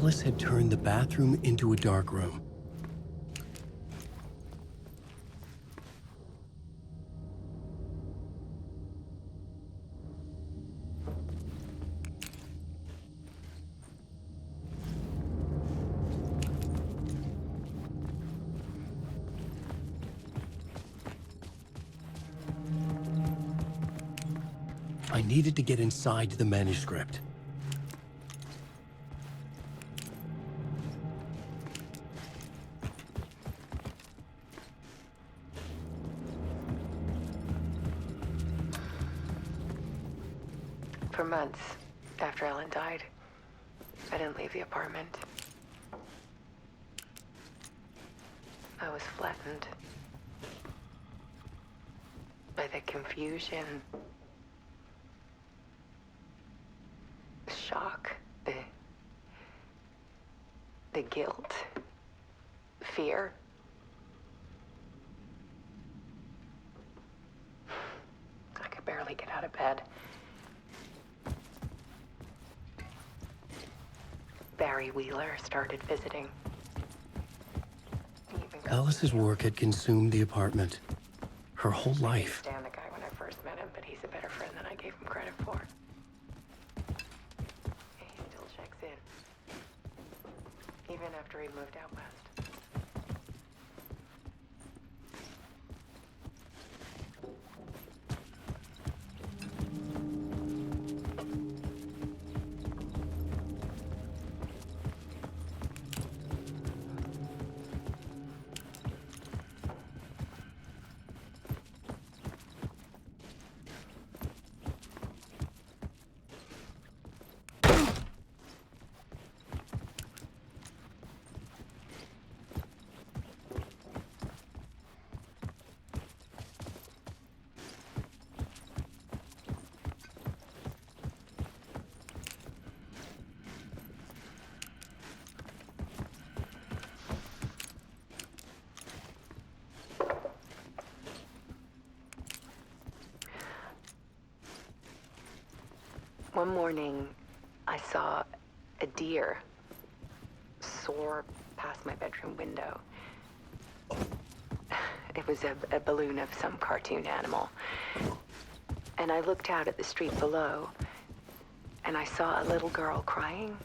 Alice had turned the bathroom into a dark room. I needed to get inside the manuscript. For months after Ellen died, I didn't leave the apartment. I was flattened by the confusion, the shock, the guilt, fear. I could barely get out of bed. Barry Wheeler started visiting. Alice's work had consumed the apartment. Her whole life. I didn't stand the guy when I first met him, but he's a better friend than I gave him credit for. He still checks in. Even after he moved out west. One morning, I saw a deer soar past my bedroom window. It was a balloon of some cartoon animal. And I looked out at the street below, and I saw a little girl crying.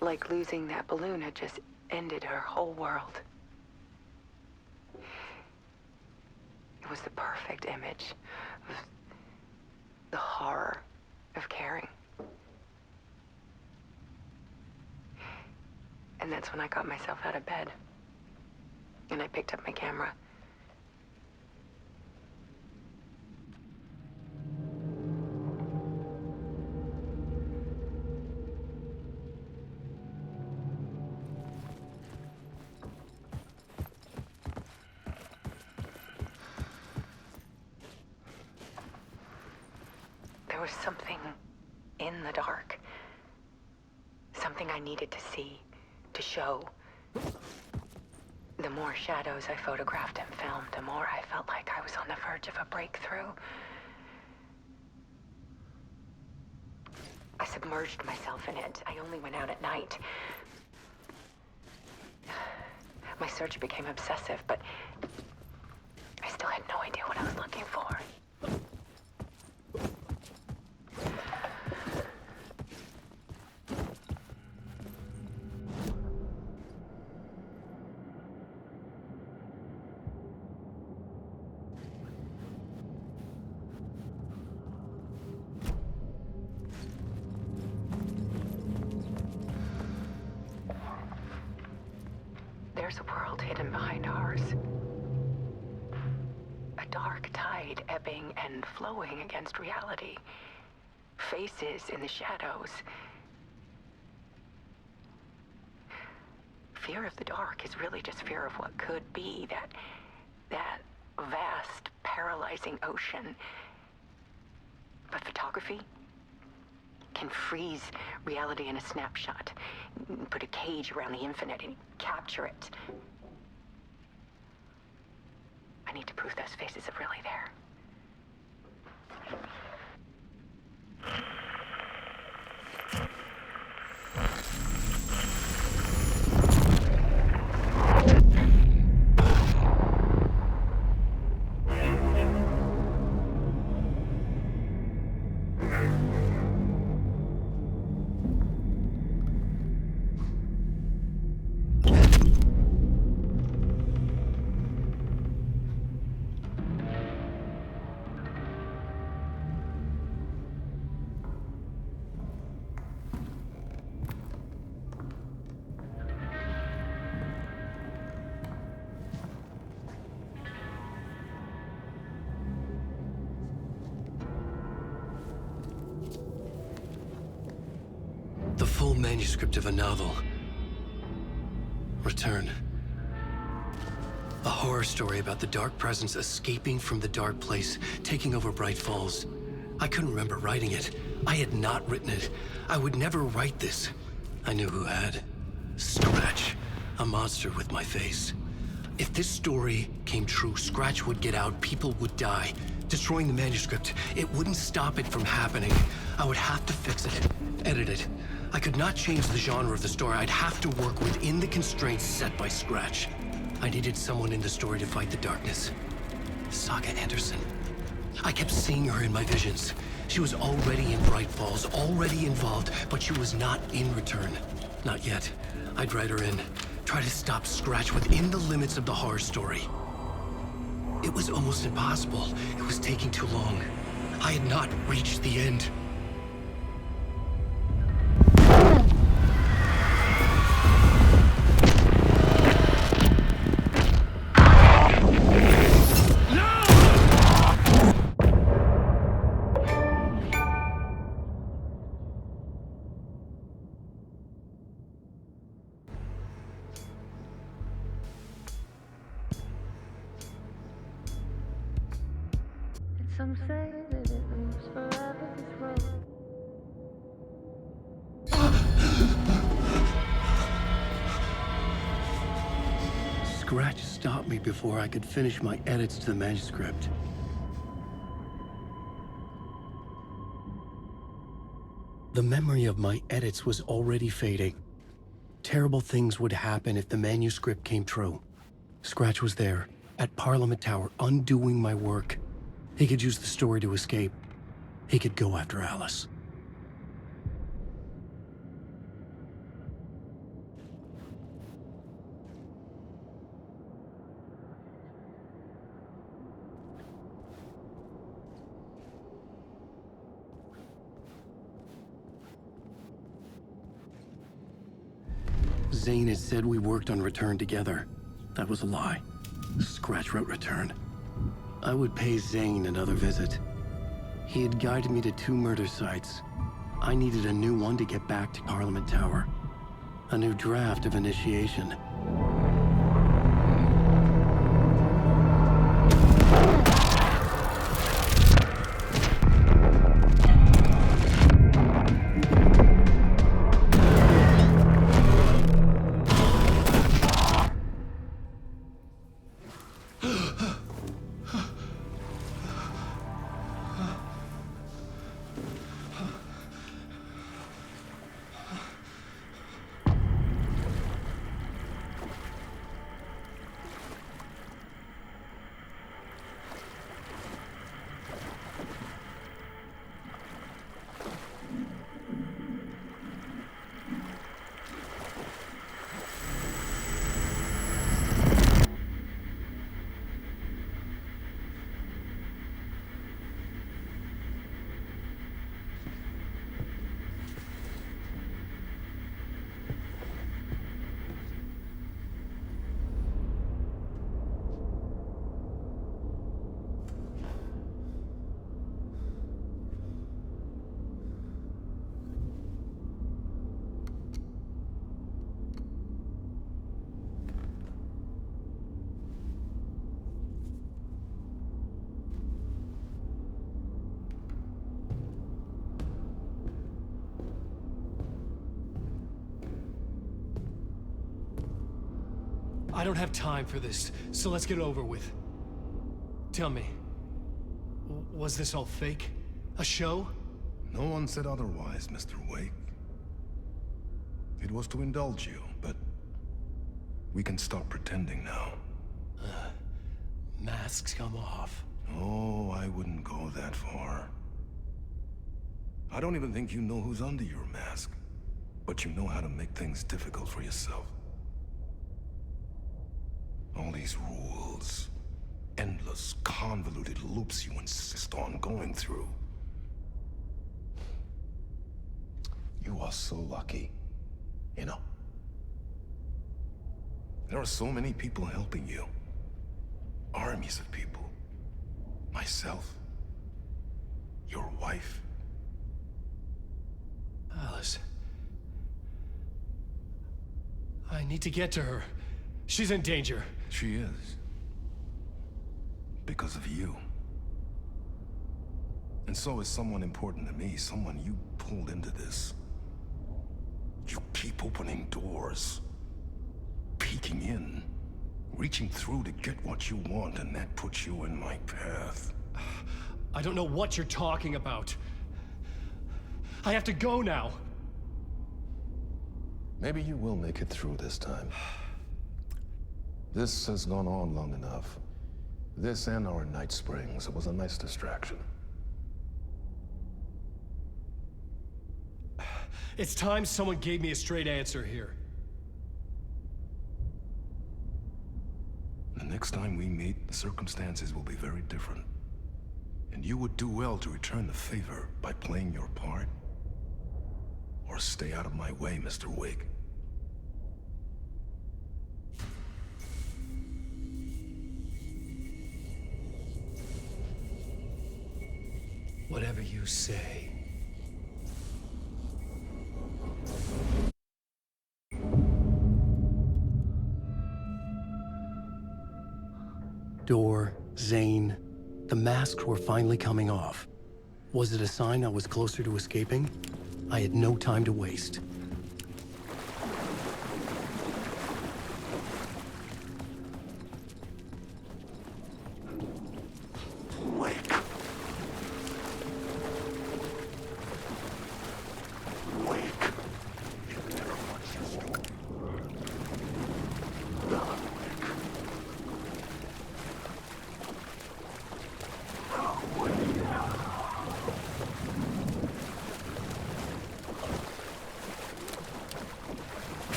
Like losing that balloon had just ended her whole world. It was the perfect image of the horror of caring. And that's when I got myself out of bed. And I picked up my camera. There was something in the dark. Something I needed to see, to show. The more shadows I photographed and filmed, the more I felt like I was on the verge of a breakthrough. I submerged myself in it. I only went out at night. My search became obsessive, but I still had no idea what I was looking for. There's a world hidden behind ours. A dark tide ebbing and flowing against reality. Faces in the shadows. Fear of the dark is really just fear of what could be, that vast, paralyzing ocean. But photography can freeze reality in a snapshot, put a cage around the infinite and capture it. I need to prove those faces are really there. The full manuscript of a novel. Return. A horror story about the dark presence escaping from the dark place, taking over Bright Falls. I couldn't remember writing it. I had not written it. I would never write this. I knew who had. Scratch. A monster with my face. If this story came true, Scratch would get out, people would die. Destroying the manuscript, it wouldn't stop it from happening. I would have to fix it, edit it. I could not change the genre of the story. I'd have to work within the constraints set by Scratch. I needed someone in the story to fight the darkness. Saga Anderson. I kept seeing her in my visions. She was already in Bright Falls, already involved, but she was not in Return. Not yet. I'd write her in. Try to stop Scratch within the limits of the horror story. It was almost impossible. It was taking too long. I had not reached the end. Some say that it moves forever this road. Scratch stopped me before I could finish my edits to the manuscript. The memory of my edits was already fading. Terrible things would happen if the manuscript came true. Scratch was there, at Parliament Tower, undoing my work. He could use the story to escape. He could go after Alice. Zane had said we worked on Return together. That was a lie. Scratch wrote Return. I would pay Zane another visit. He had guided me to 2 murder sites. I needed a new one to get back to Parliament Tower. A new draft of Initiation. I don't have time for this, so let's get it over with. Tell me, was this all fake? A show? No one said otherwise, Mr. Wake. It was to indulge you, but we can stop pretending now. Masks come off. Oh, I wouldn't go that far. I don't even think you know who's under your mask, but you know how to make things difficult for yourself. All these rules, endless, convoluted loops you insist on going through. You are so lucky, you know. There are so many people helping you. Armies of people. Myself. Your wife. Alice, I need to get to her. She's in danger. She is. Because of you. And so is someone important to me, someone you pulled into this. You keep opening doors, peeking in, reaching through to get what you want, and that puts you in my path. I don't know what you're talking about. I have to go now. Maybe you will make it through this time. This has gone on long enough. This and our Night Springs. It was a nice distraction. It's time someone gave me a straight answer here. The next time we meet, the circumstances will be very different. And you would do well to return the favor by playing your part. Or stay out of my way, Mr. Wig. Whatever you say. Door, Zane, the masks were finally coming off. Was it a sign I was closer to escaping? I had no time to waste.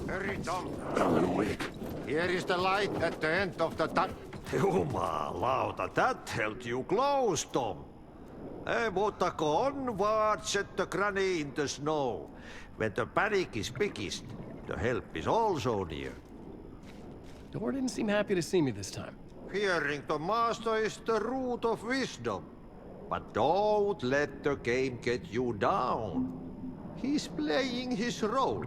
Hurry, Tom. Here is the light at the end of the tunnel. Jumalauta, that held you close, Tom. Mutta go onwards at the granny in the snow. When the panic is biggest, the help is also near. Door didn't seem happy to see me this time. Fearing the master is the root of wisdom. But don't let the game get you down. He's playing his role.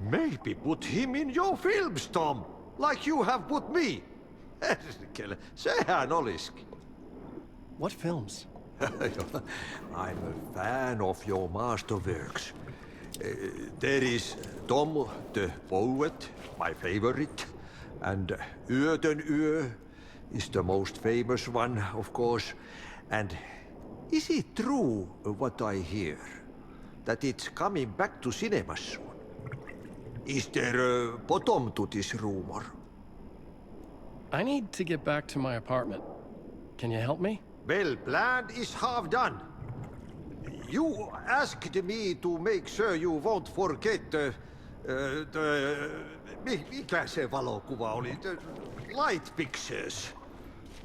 Maybe put him in your films, Tom, like you have put me. Sehän olisikin. What films? I'm a fan of your masterworks. There is Tom the Poet, my favorite, and Yötön Yö is the most famous one, of course. And is it true what I hear, that it's coming back to cinemas soon? Is there a bottom to this rumor? I need to get back to my apartment. Can you help me? Well, planned is half done. You asked me to make sure you won't forget mikä se valokuva oli? The light pictures.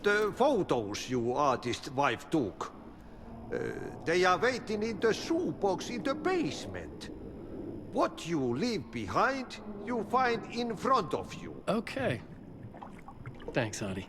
The photos you artist wife took. They are waiting in the shoebox in the basement. What you leave behind, you find in front of you. Okay. Thanks, Adi.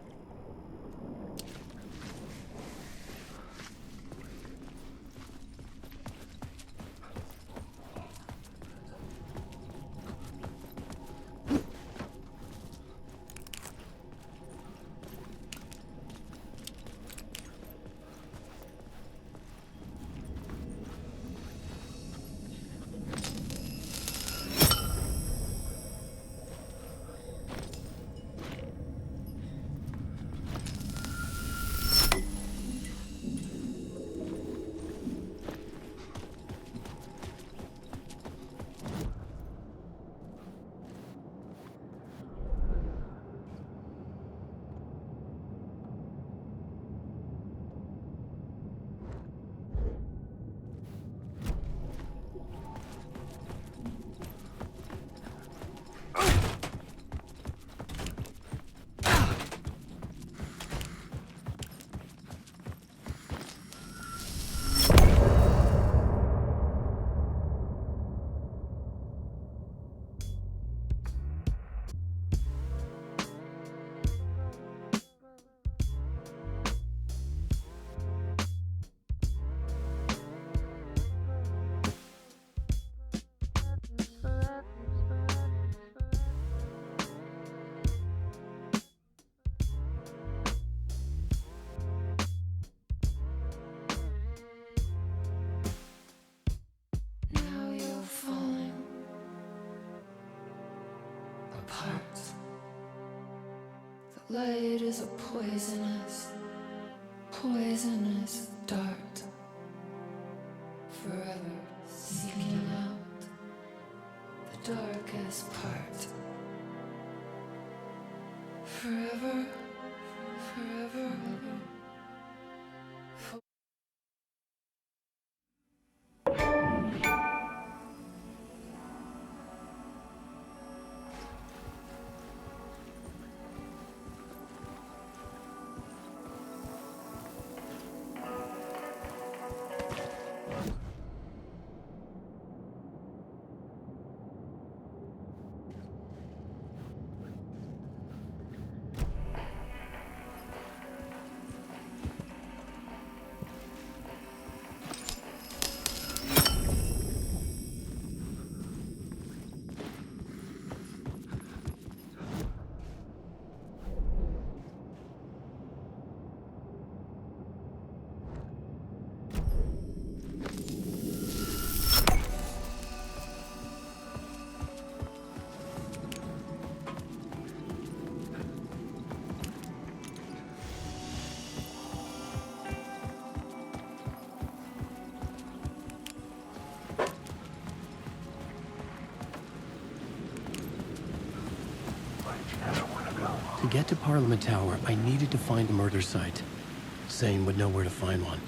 apart. The light is a poisonous, poisonous dart, forever seeking out the darkest part. Forever, forever. To get to Parliament Tower, I needed to find a murder site. Zane would know where to find one.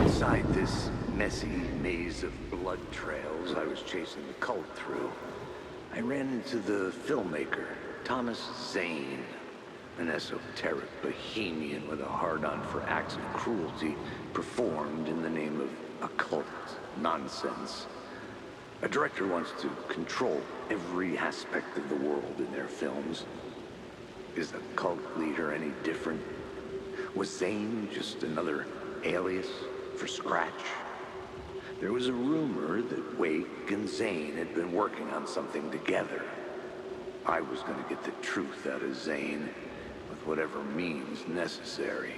Inside this messy maze of blood trails I was chasing the cult through, I ran into the filmmaker, Thomas Zane, an esoteric bohemian with a hard-on for acts of cruelty performed in the name of occult nonsense. A director wants to control every aspect of the world in their films. Is the cult leader any different? Was Zane just another alias for Scratch? There was a rumor that Wake and Zane had been working on something together. I was going to get the truth out of Zane with whatever means necessary.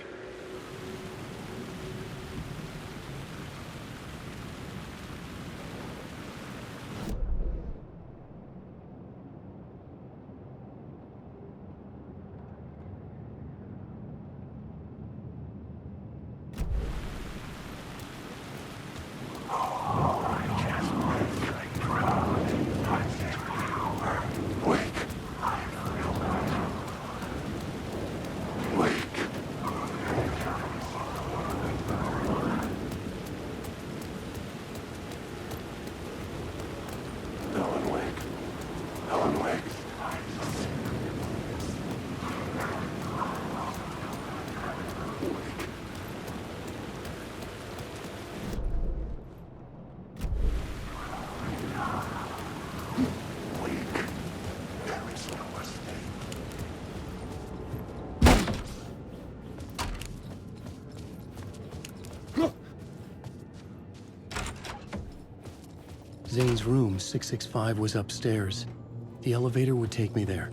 Zane's room, 665, was upstairs. The elevator would take me there.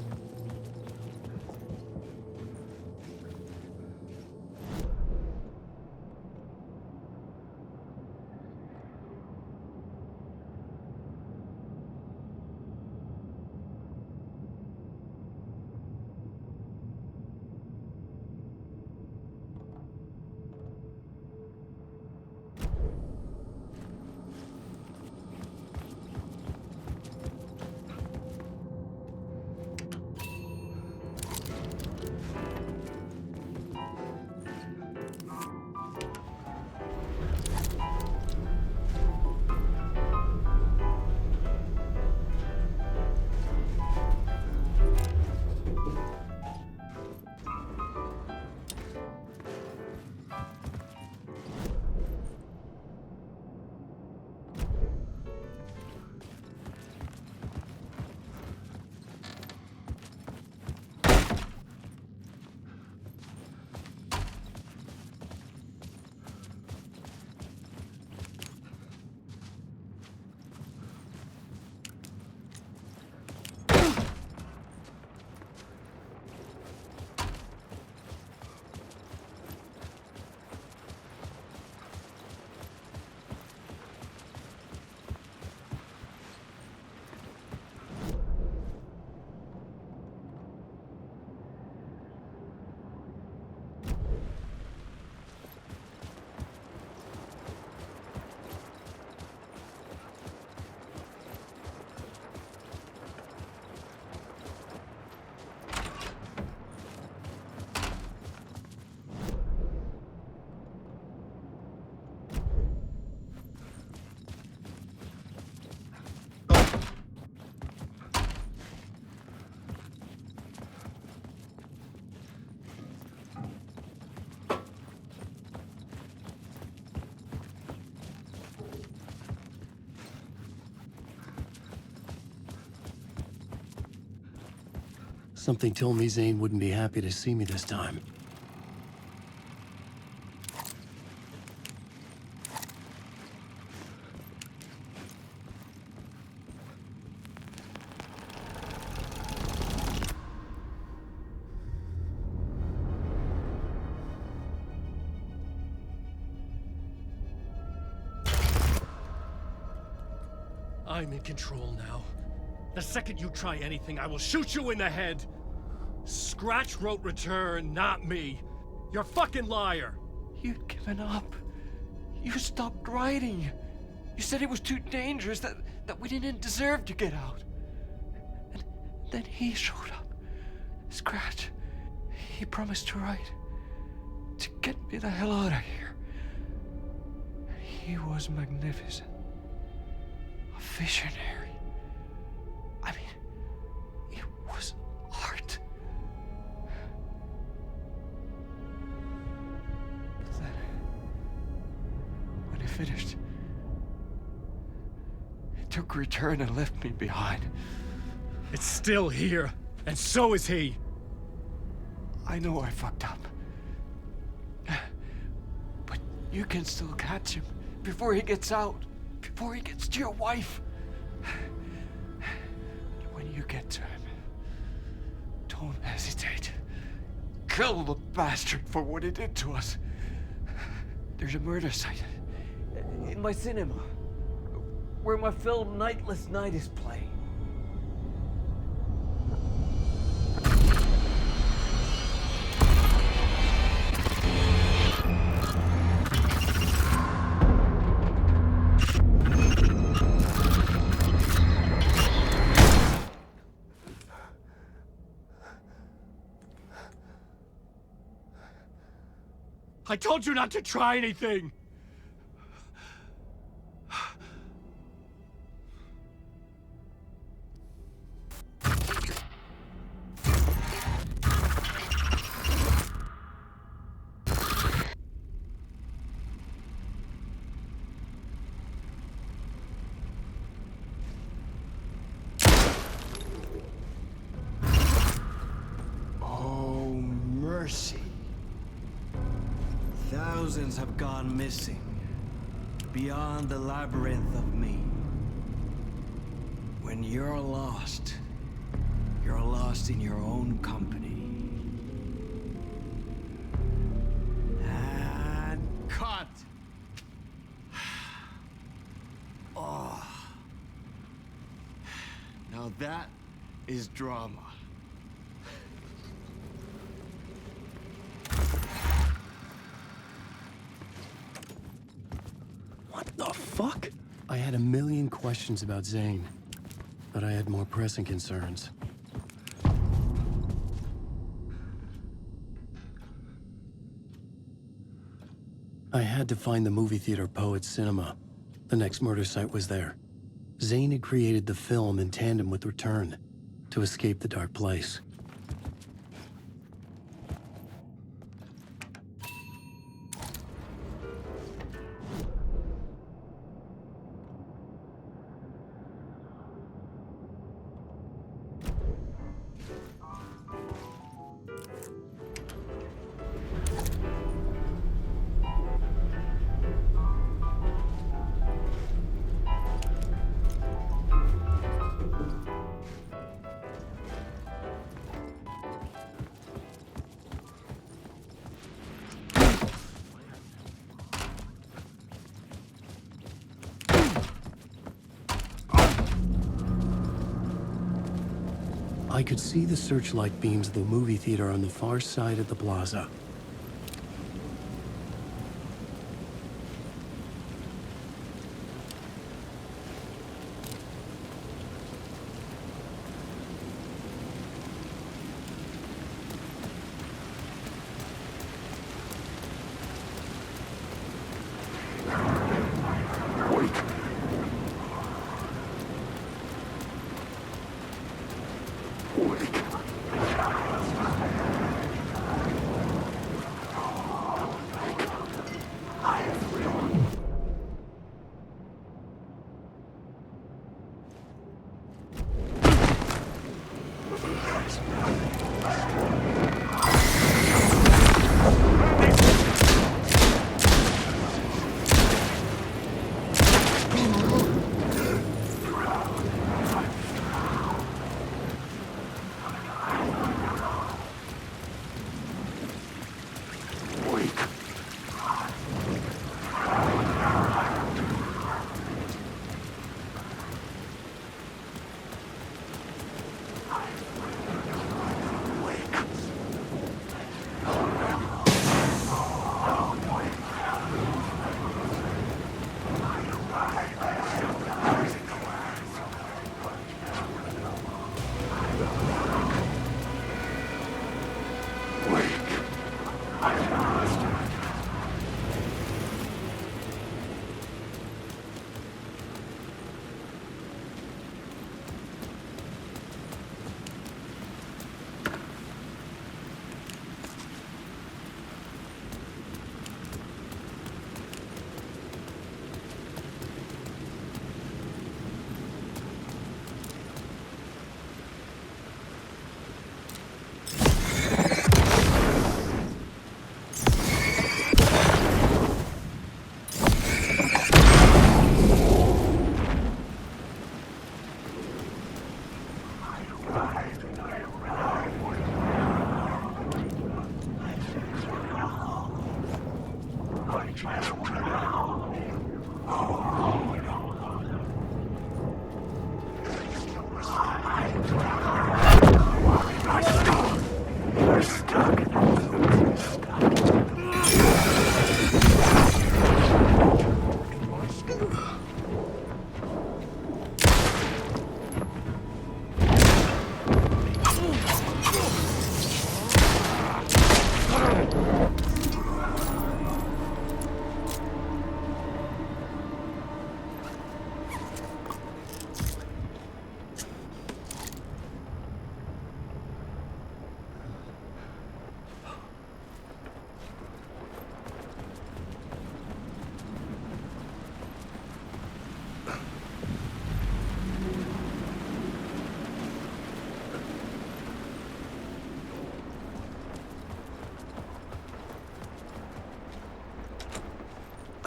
Something told me Zane wouldn't be happy to see me this time. I'm in control now. The second you try anything, I will shoot you in the head. Scratch wrote return, not me. You're a fucking liar. You'd given up. You stopped writing. You said it was too dangerous, that we didn't deserve to get out. And then he showed up. Scratch. He promised to write. To get me the hell out of here. He was magnificent. A visionary. I mean, it was art. But then, when he finished, he took return and left me behind. It's still here, and so is he. I know I fucked up. But you can still catch him before he gets out, before he gets to your wife. When you get to him, don't hesitate. Kill the bastard for what he did to us. There's a murder site in my cinema where my film Nightless Night is playing. I told you not to try anything! Oh, mercy. Thousands have gone missing, beyond the labyrinth of me. When you're lost in your own company. And cut! Oh. Now that is drama. What the fuck? I had a million questions about Zane, but I had more pressing concerns. I had to find the movie theater Poets Cinema. The next murder site was there. Zane had created the film in tandem with Return to escape the dark place. I could see the searchlight beams of the movie theater on the far side of the plaza.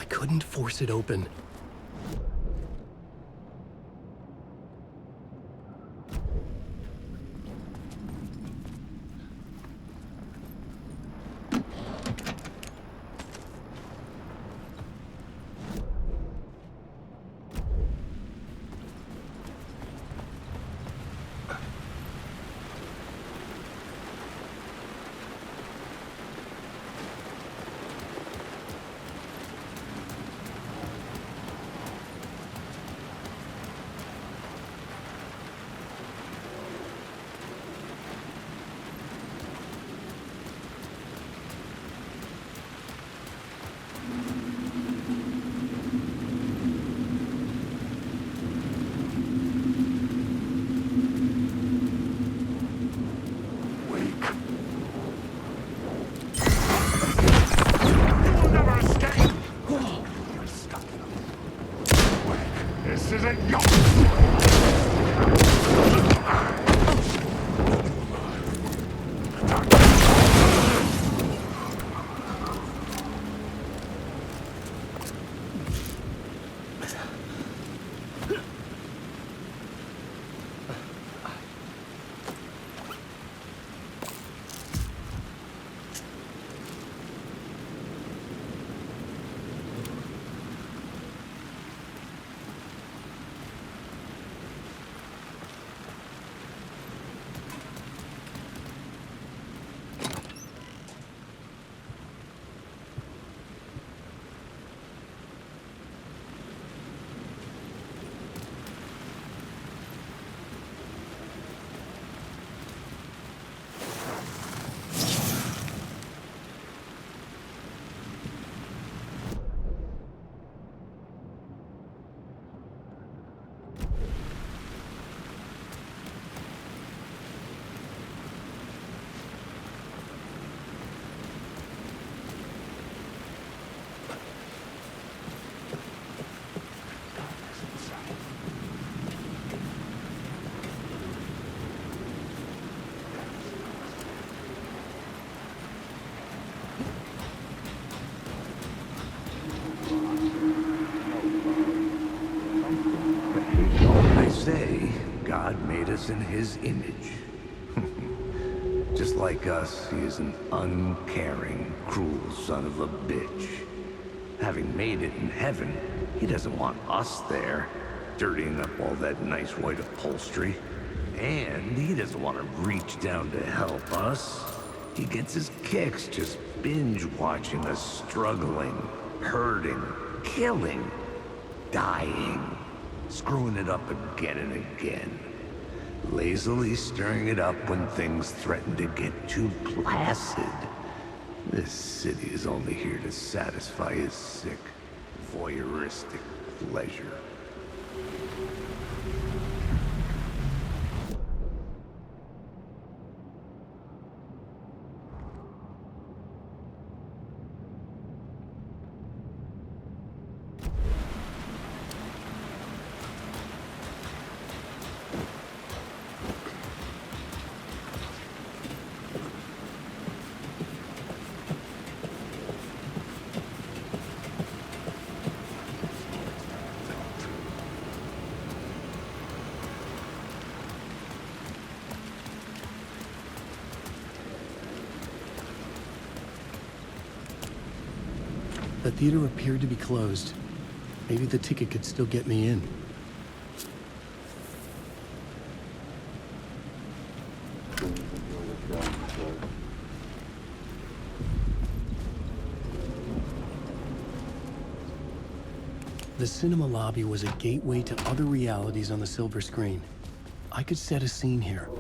I couldn't force it open. us in his image. Just like us, he is an uncaring, cruel son of a bitch. Having made it in heaven, he doesn't want us there, dirtying up all that nice white upholstery. And he doesn't want to reach down to help us. He gets his kicks just binge-watching us struggling, hurting, killing, dying, screwing it up again and again. Lazily stirring it up when things threaten to get too placid. This city is only here to satisfy his sick, voyeuristic pleasure. The theater appeared to be closed. Maybe the ticket could still get me in. The cinema lobby was a gateway to other realities on the silver screen. I could set a scene here.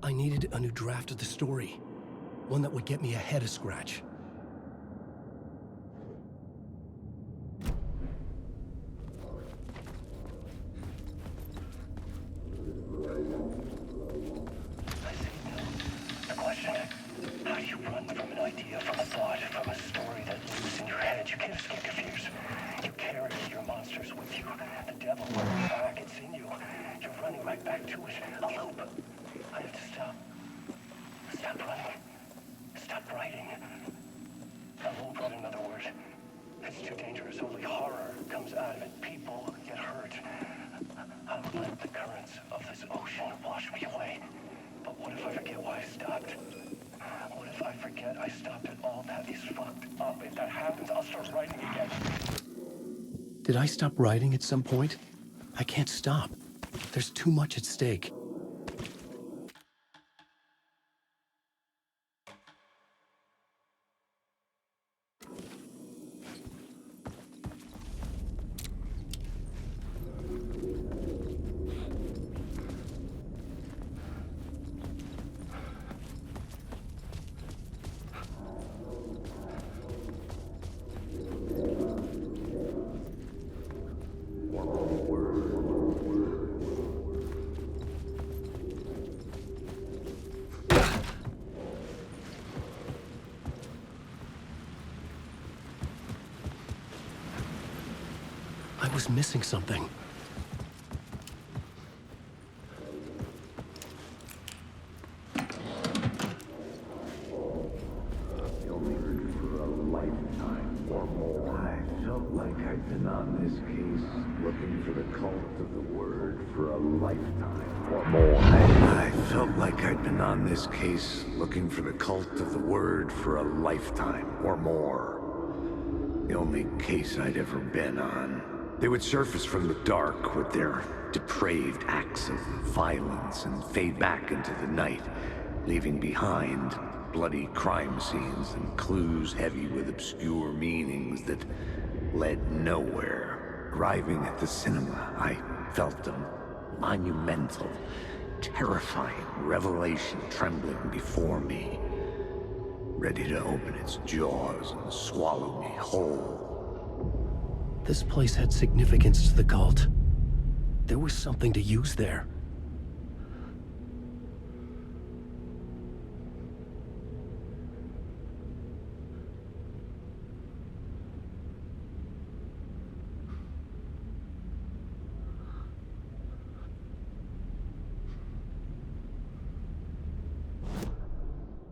I needed a new draft of the story. One that would get me ahead of Scratch. The question, how do you run from an idea, from a thought, from a story that lives in your head? You can't escape your fears. You carry your monsters with you. The devil running back, it's in you. You're running right back to it. A loop. I have to stop. Stop running. Stop writing. I won't run, in other words. It's too dangerous. Only horror comes out of it. People get hurt. I'll let the currents of this ocean wash me away. But what if I forget why I stopped? What if I forget I stopped at all? That is fucked up. If that happens, I'll start writing again. Did I stop writing at some point? I can't stop. There's too much at stake. I was missing something. I felt like I'd been on this case, looking for the cult of the word for a lifetime or more. I felt like I'd been on this case, looking for the cult of the word for a lifetime or more. The only case I'd ever been on. They would surface from the dark with their depraved acts of violence and fade back into the night, leaving behind bloody crime scenes and clues heavy with obscure meanings that led nowhere. Arriving at the cinema, I felt a monumental, terrifying revelation trembling before me, ready to open its jaws and swallow me whole. This place had significance to the cult. There was something to use there.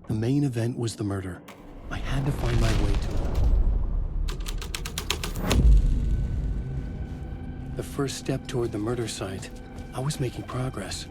The main event was the murder. I had to find my way to it. The first step toward the murder site, I was making progress.